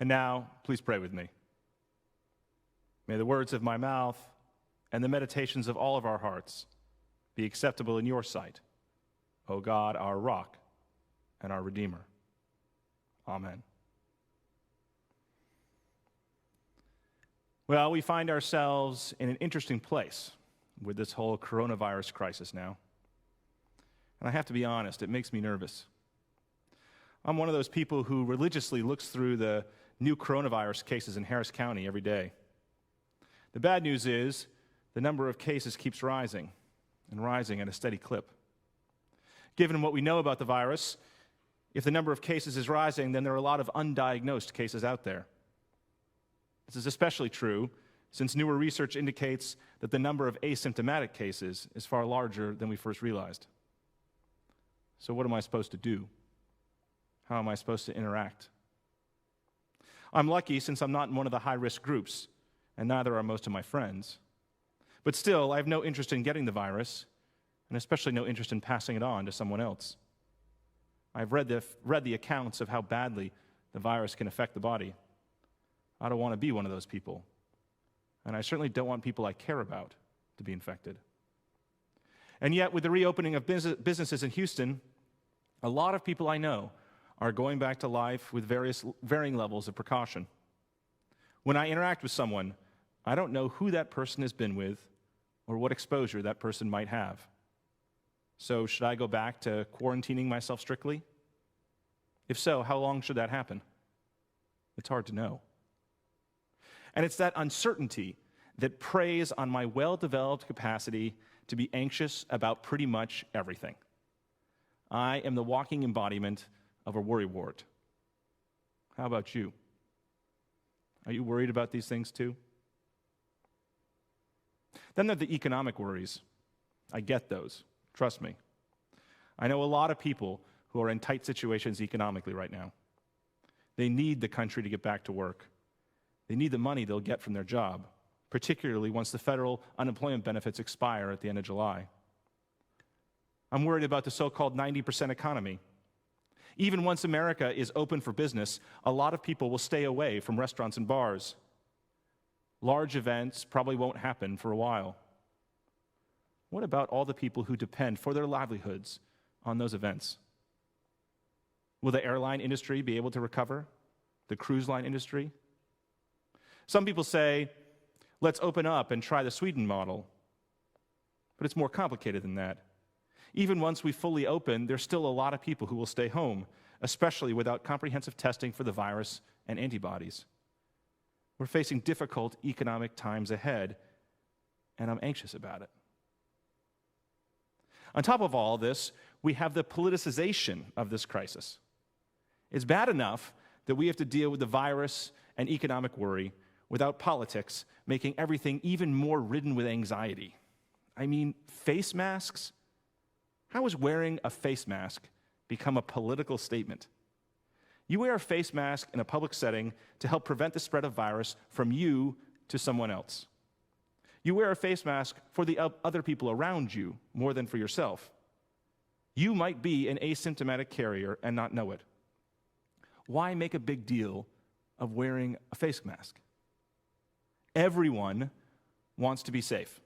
And now, please pray with me. May the words of my mouth and the meditations of all of our hearts be acceptable in your sight, O God, our rock and our Redeemer. Amen. Well, we find ourselves in an interesting place with this whole coronavirus crisis now. And I have to be honest, it makes me nervous. I'm one of those people who religiously looks through the new coronavirus cases in Harris County every day. The bad news is the number of cases keeps rising and rising at a steady clip. Given what we know about the virus, if the number of cases is rising, then there are a lot of undiagnosed cases out there. This is especially true since newer research indicates that the number of asymptomatic cases is far larger than we first realized. So what am I supposed to do? How am I supposed to interact? I'm lucky since I'm not in one of the high-risk groups, and neither are most of my friends. But still, I have no interest in getting the virus, and especially no interest in passing it on to someone else. I've read the accounts of how badly the virus can affect the body. I don't want to be one of those people, and I certainly don't want people I care about to be infected. And yet, with the reopening of businesses in Houston, a lot of people I know are going back to life with varying levels of precaution. When I interact with someone, I don't know who that person has been with or what exposure that person might have. So should I go back to quarantining myself strictly? If so, how long should that happen? It's hard to know. And it's that uncertainty that preys on my well-developed capacity to be anxious about pretty much everything. I am the walking embodiment of a worrywart. How about you? Are you worried about these things too? Then there are the economic worries. I get those. Trust me. I know a lot of people who are in tight situations economically right now. They need the country to get back to work. They need the money they'll get from their job, particularly once the federal unemployment benefits expire at the end of July. I'm worried about the so-called 90% economy. Even once America is open for business, a lot of people will stay away from restaurants and bars. Large events probably won't happen for a while. What about all the people who depend for their livelihoods on those events? Will the airline industry be able to recover? The cruise line industry? Some people say, let's open up and try the Sweden model. But it's more complicated than that. Even once we fully open, there's still a lot of people who will stay home, especially without comprehensive testing for the virus and antibodies. We're facing difficult economic times ahead, and I'm anxious about it. On top of all this, we have the politicization of this crisis. It's bad enough that we have to deal with the virus and economic worry without politics making everything even more ridden with anxiety. I mean, face masks? How has wearing a face mask become a political statement? You wear a face mask in a public setting to help prevent the spread of virus from you to someone else. You wear a face mask for the other people around you more than for yourself. You might be an asymptomatic carrier and not know it. Why make a big deal of wearing a face mask? Everyone wants to be safe.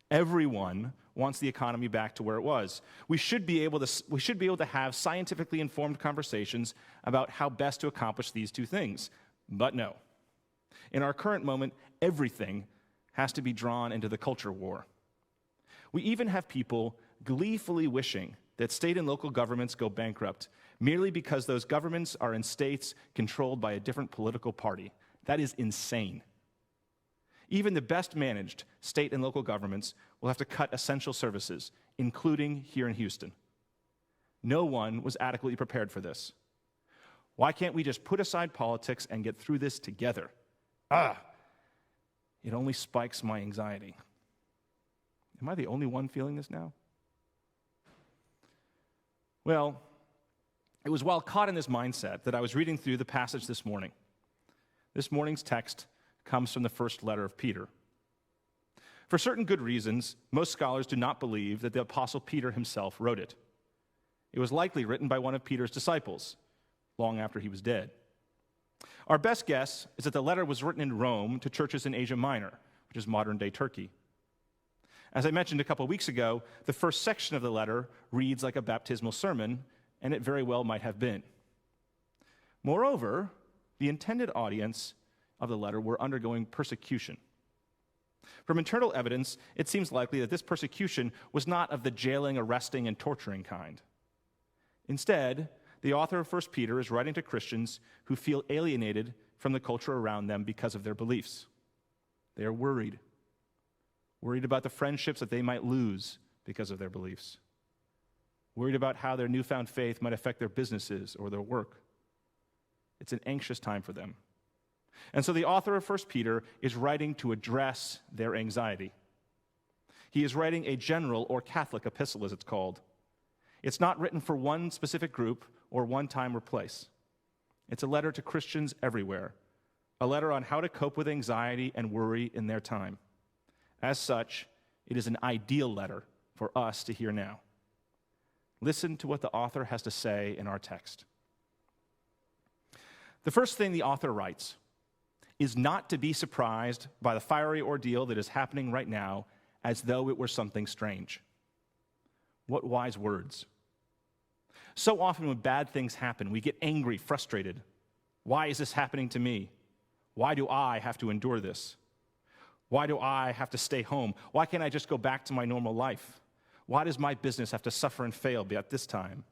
Everyone wants the economy back to where it was. We should be able to have scientifically informed conversations about how best to accomplish these two things. But no. In our current moment, everything has to be drawn into the culture war. We even have people gleefully wishing that state and local governments go bankrupt merely because those governments are in states controlled by a different political party. That is insane. Even the best managed state and local governments will have to cut essential services, including here in Houston. No one was adequately prepared for this. Why can't we just put aside politics and get through this together? It only spikes my anxiety. Am I the only one feeling this now? Well, it was while caught in this mindset that I was reading through the passage this morning. This morning's text comes from the first letter of Peter. For certain good reasons, most scholars do not believe that the Apostle Peter himself wrote it. It was likely written by one of Peter's disciples, long after he was dead. Our best guess is that the letter was written in Rome to churches in Asia Minor, which is modern-day Turkey. As I mentioned a couple weeks ago, the first section of the letter reads like a baptismal sermon, and it very well might have been. Moreover, the intended audience of the letter were undergoing persecution. From internal evidence, it seems likely that this persecution was not of the jailing, arresting, and torturing kind. Instead, the author of 1 Peter is writing to Christians who feel alienated from the culture around them because of their beliefs. They are worried about the friendships that they might lose because of their beliefs, worried about how their newfound faith might affect their businesses or their work. It's an anxious time for them. And so the author of 1 Peter is writing to address their anxiety. He is writing a general or Catholic epistle, as it's called. It's not written for one specific group or one time or place. It's a letter to Christians everywhere, a letter on how to cope with anxiety and worry in their time. As such, it is an ideal letter for us to hear now. Listen to what the author has to say in our text. The first thing the author writes is not to be surprised by the fiery ordeal that is happening right now as though it were something strange. What wise words. So often when bad things happen, we get angry, frustrated. Why is this happening to me? Why do I have to endure this? Why do I have to stay home? Why can't I just go back to my normal life? Why does my business have to suffer and fail at this time?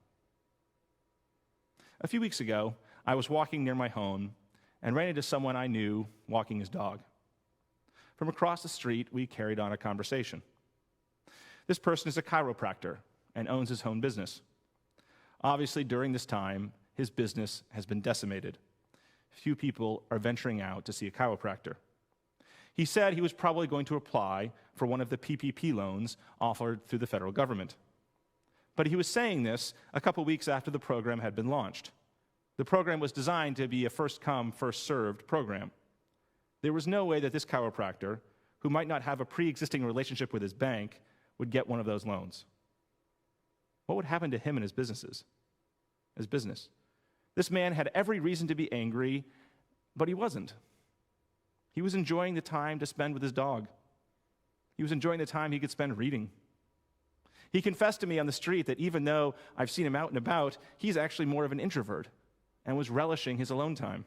A few weeks ago, I was walking near my home and ran into someone I knew walking his dog. From across the street, we carried on a conversation. This person is a chiropractor and owns his own business. Obviously, during this time, his business has been decimated. Few people are venturing out to see a chiropractor. He said he was probably going to apply for one of the PPP loans offered through the federal government. But he was saying this a couple weeks after the program had been launched. The program was designed to be a first-come, first-served program. There was no way that this chiropractor, who might not have a pre-existing relationship with his bank, would get one of those loans. What would happen to him and his business? This man had every reason to be angry, but he wasn't. He was enjoying the time to spend with his dog. He was enjoying the time he could spend reading. He confessed to me on the street that even though I've seen him out and about, he's actually more of an introvert and was relishing his alone time.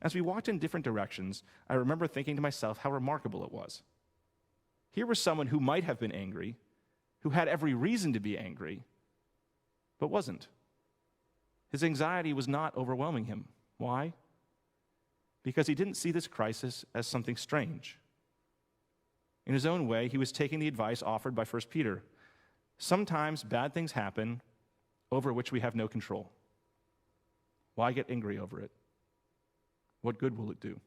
As we walked in different directions, I remember thinking to myself how remarkable it was. Here was someone who might have been angry, who had every reason to be angry, but wasn't. His anxiety was not overwhelming him. Why? Because he didn't see this crisis as something strange. In his own way, he was taking the advice offered by 1 Peter. Sometimes bad things happen over which we have no control. Why get angry over it? What good will it do?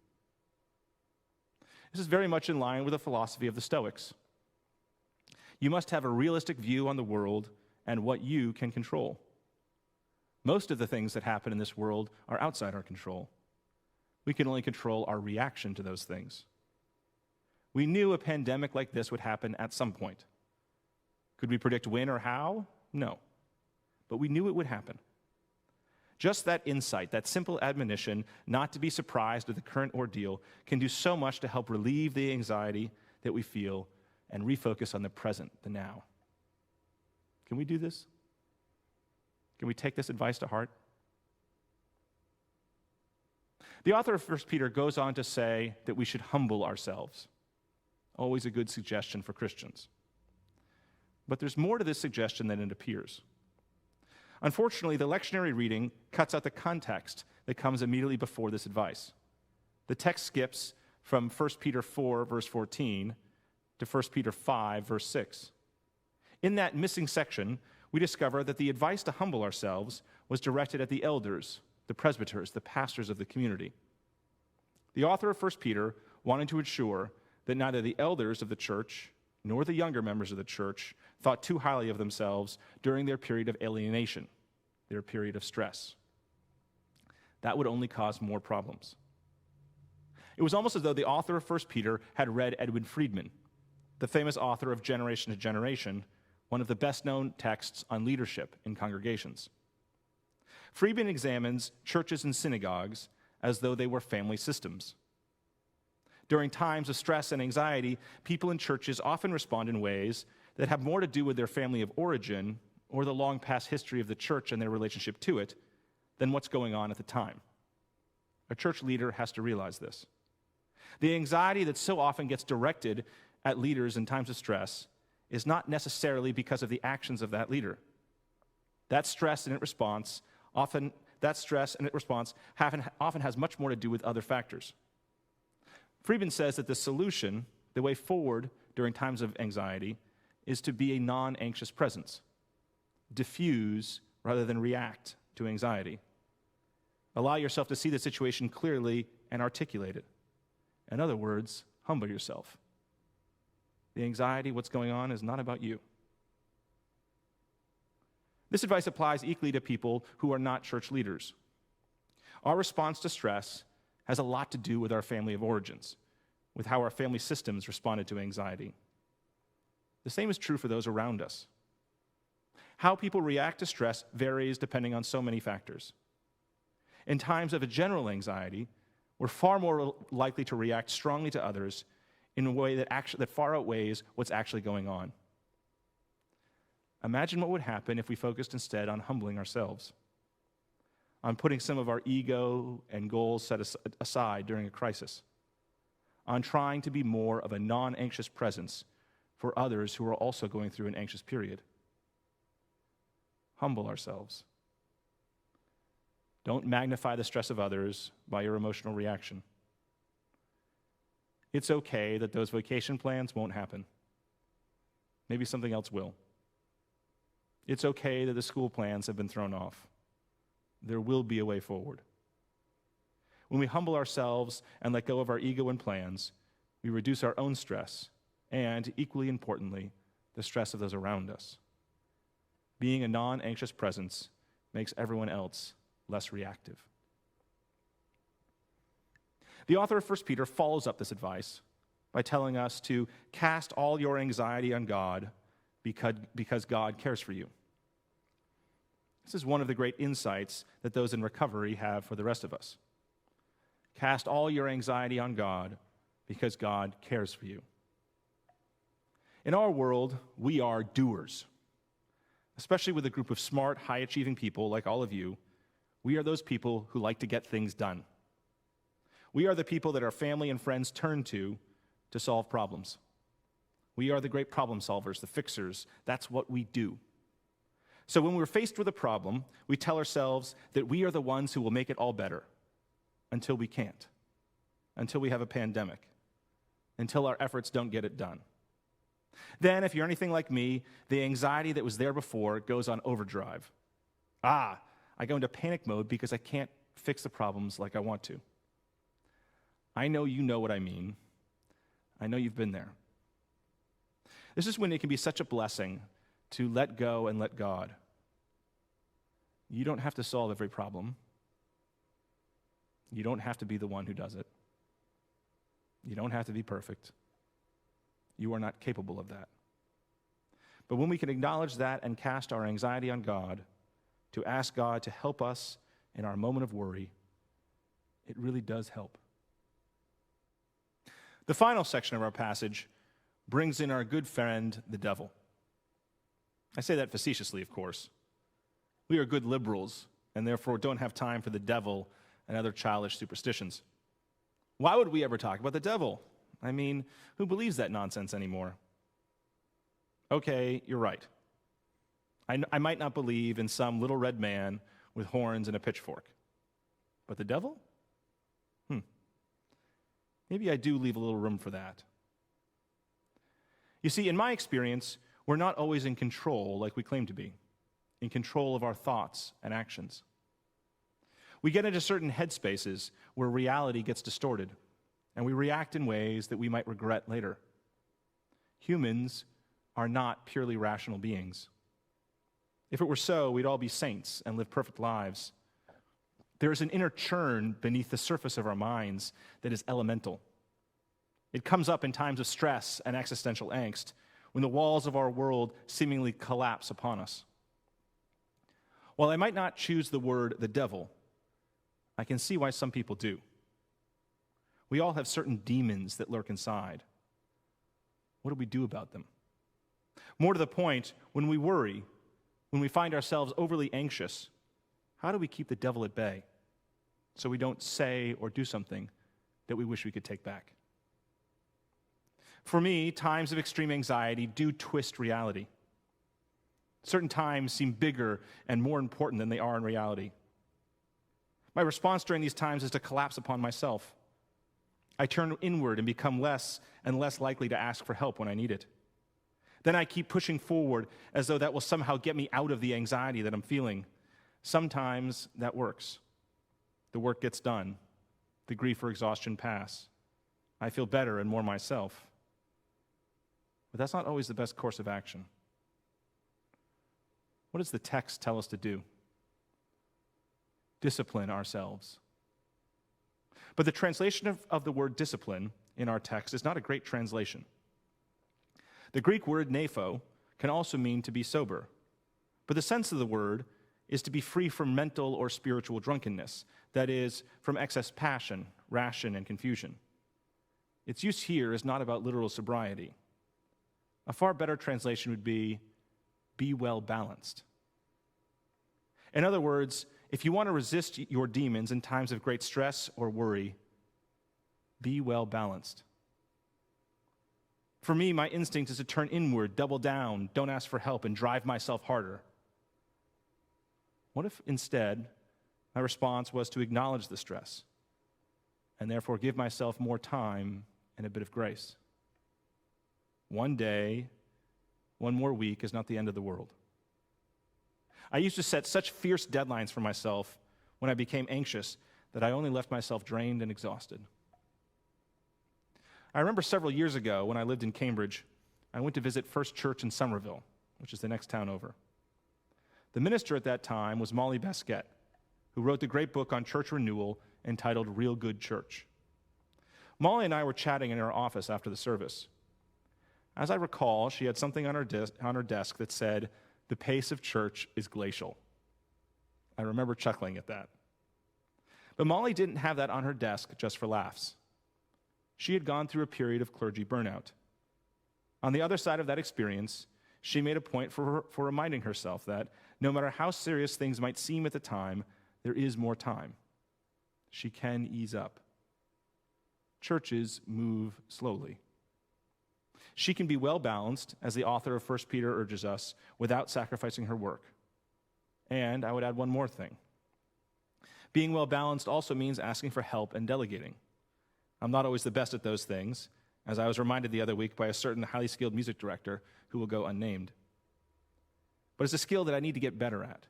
This is very much in line with the philosophy of the Stoics. You must have a realistic view on the world and what you can control. Most of the things that happen in this world are outside our control. We can only control our reaction to those things. We knew a pandemic like this would happen at some point. Could we predict when or how? No. But we knew it would happen. Just that insight, that simple admonition not to be surprised at the current ordeal can do so much to help relieve the anxiety that we feel and refocus on the present, the now. Can we do this? Can we take this advice to heart? The author of 1 Peter goes on to say that we should humble ourselves. Always a good suggestion for Christians. But there's more to this suggestion than it appears. Unfortunately, the lectionary reading cuts out the context that comes immediately before this advice. The text skips from 1 Peter 4, verse 14, to 1 Peter 5, verse 6. In that missing section, we discover that the advice to humble ourselves was directed at the elders, the presbyters, the pastors of the community. The author of 1 Peter wanted to ensure that neither the elders of the church nor the younger members of the church thought too highly of themselves during their period of alienation, their period of stress. That would only cause more problems. It was almost as though the author of 1 Peter had read Edwin Friedman, the famous author of Generation to Generation, one of the best-known texts on leadership in congregations. Friedman examines churches and synagogues as though they were family systems. During times of stress and anxiety, people in churches often respond in ways that have more to do with their family of origin or the long past history of the church and their relationship to it than what's going on at the time. A church leader has to realize this. The anxiety that so often gets directed at leaders in times of stress is not necessarily because of the actions of that leader. That stress and its response often has much more to do with other factors. Friedman says that the solution, the way forward during times of anxiety, is to be a non-anxious presence. Diffuse rather than react to anxiety. Allow yourself to see the situation clearly and articulate it. In other words, humble yourself. The anxiety, what's going on, is not about you. This advice applies equally to people who are not church leaders. Our response to stress has a lot to do with our family of origins, with how our family systems responded to anxiety. The same is true for those around us. How people react to stress varies depending on so many factors. In times of a general anxiety, we're far more likely to react strongly to others in a way that far outweighs what's actually going on. Imagine what would happen if we focused instead on humbling ourselves, on putting some of our ego and goals set aside during a crisis, on trying to be more of a non-anxious presence for others who are also going through an anxious period. Humble ourselves. Don't magnify the stress of others by your emotional reaction. It's okay that those vacation plans won't happen. Maybe something else will. It's okay that the school plans have been thrown off. There will be a way forward. When we humble ourselves and let go of our ego and plans, we reduce our own stress and, equally importantly, the stress of those around us. Being a non-anxious presence makes everyone else less reactive. The author of 1 Peter follows up this advice by telling us to cast all your anxiety on God because God cares for you. This is one of the great insights that those in recovery have for the rest of us. Cast all your anxiety on God because God cares for you. In our world, we are doers. Especially with a group of smart, high-achieving people like all of you, we are those people who like to get things done. We are the people that our family and friends turn to solve problems. We are the great problem solvers, the fixers. That's what we do. So when we're faced with a problem, we tell ourselves that we are the ones who will make it all better until we can't, until we have a pandemic, until our efforts don't get it done. Then, if you're anything like me, the anxiety that was there before goes on overdrive. I go into panic mode because I can't fix the problems like I want to. I know you know what I mean. I know you've been there. This is when it can be such a blessing to let go and let God. You don't have to solve every problem. You don't have to be the one who does it. You don't have to be perfect. You are not capable of that. But when we can acknowledge that and cast our anxiety on God, to ask God to help us in our moment of worry, it really does help. The final section of our passage brings in our good friend, the devil. I say that facetiously, of course. We are good liberals, and therefore don't have time for the devil and other childish superstitions. Why would we ever talk about the devil? I mean, who believes that nonsense anymore? Okay, you're right. I might not believe in some little red man with horns and a pitchfork. But the devil? Maybe I do leave a little room for that. You see, in my experience, we're not always in control like we claim to be, in control of our thoughts and actions. We get into certain headspaces where reality gets distorted, and we react in ways that we might regret later. Humans are not purely rational beings. If it were so, we'd all be saints and live perfect lives. There is an inner churn beneath the surface of our minds that is elemental. It comes up in times of stress and existential angst, when the walls of our world seemingly collapse upon us. While I might not choose the word the devil, I can see why some people do. We all have certain demons that lurk inside. What do we do about them? More to the point, when we worry, when we find ourselves overly anxious, how do we keep the devil at bay so we don't say or do something that we wish we could take back? For me, times of extreme anxiety do twist reality. Certain times seem bigger and more important than they are in reality. My response during these times is to collapse upon myself. I turn inward and become less and less likely to ask for help when I need it. Then I keep pushing forward as though that will somehow get me out of the anxiety that I'm feeling. Sometimes that works. The work gets done. The grief or exhaustion pass. I feel better and more myself. But that's not always the best course of action. What does the text tell us to do? Discipline ourselves. But the translation of the word discipline in our text is not a great translation. The Greek word nepho can also mean to be sober, but the sense of the word is to be free from mental or spiritual drunkenness, that is, from excess passion, ration, and confusion. Its use here is not about literal sobriety. A far better translation would be well balanced. In other words, if you want to resist your demons in times of great stress or worry, be well balanced. For me, my instinct is to turn inward, double down, don't ask for help, and drive myself harder. What if instead my response was to acknowledge the stress and therefore give myself more time and a bit of grace? One day, one more week is not the end of the world. I used to set such fierce deadlines for myself when I became anxious that I only left myself drained and exhausted. I remember several years ago when I lived in Cambridge, I went to visit First Church in Somerville, which is the next town over. The minister at that time was Molly Baskett, who wrote the great book on church renewal entitled Real Good Church. Molly and I were chatting in her office after the service. As I recall, she had something on her desk that said, "The pace of church is glacial." I remember chuckling at that. But Molly didn't have that on her desk just for laughs. She had gone through a period of clergy burnout. On the other side of that experience, she made a point for reminding herself that no matter how serious things might seem at the time, there is more time. She can ease up. Churches move slowly. She can be well balanced, as the author of 1 Peter urges us, without sacrificing her work. And I would add one more thing. Being well balanced also means asking for help and delegating. I'm not always the best at those things, as I was reminded the other week by a certain highly skilled music director who will go unnamed. But it's a skill that I need to get better at.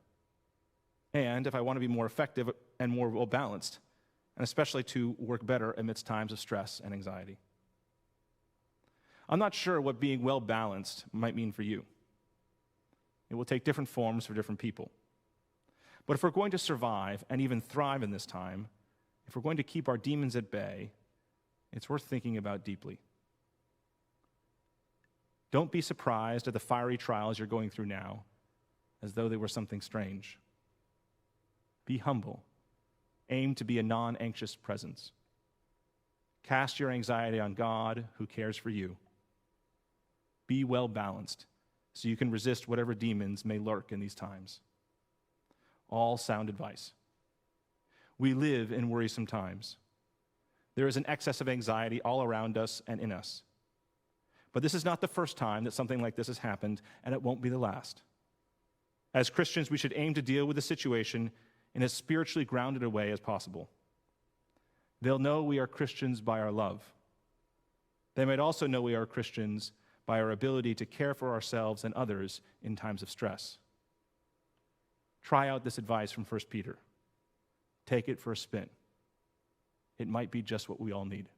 And if I want to be more effective and more well balanced, and especially to work better amidst times of stress and anxiety. I'm not sure what being well balanced might mean for you. It will take different forms for different people. But if we're going to survive and even thrive in this time, if we're going to keep our demons at bay, it's worth thinking about deeply. Don't be surprised at the fiery trials you're going through now, as though they were something strange. Be humble. Aim to be a non-anxious presence. Cast your anxiety on God, who cares for you. Be well balanced, so you can resist whatever demons may lurk in these times. All sound advice. We live in worrisome times. There is an excess of anxiety all around us and in us. But this is not the first time that something like this has happened, and it won't be the last. As Christians, we should aim to deal with the situation in as spiritually grounded a way as possible. They'll know we are Christians by our love. They might also know we are Christians by our ability to care for ourselves and others in times of stress. Try out this advice from 1 Peter. Take it for a spin. It might be just what we all need.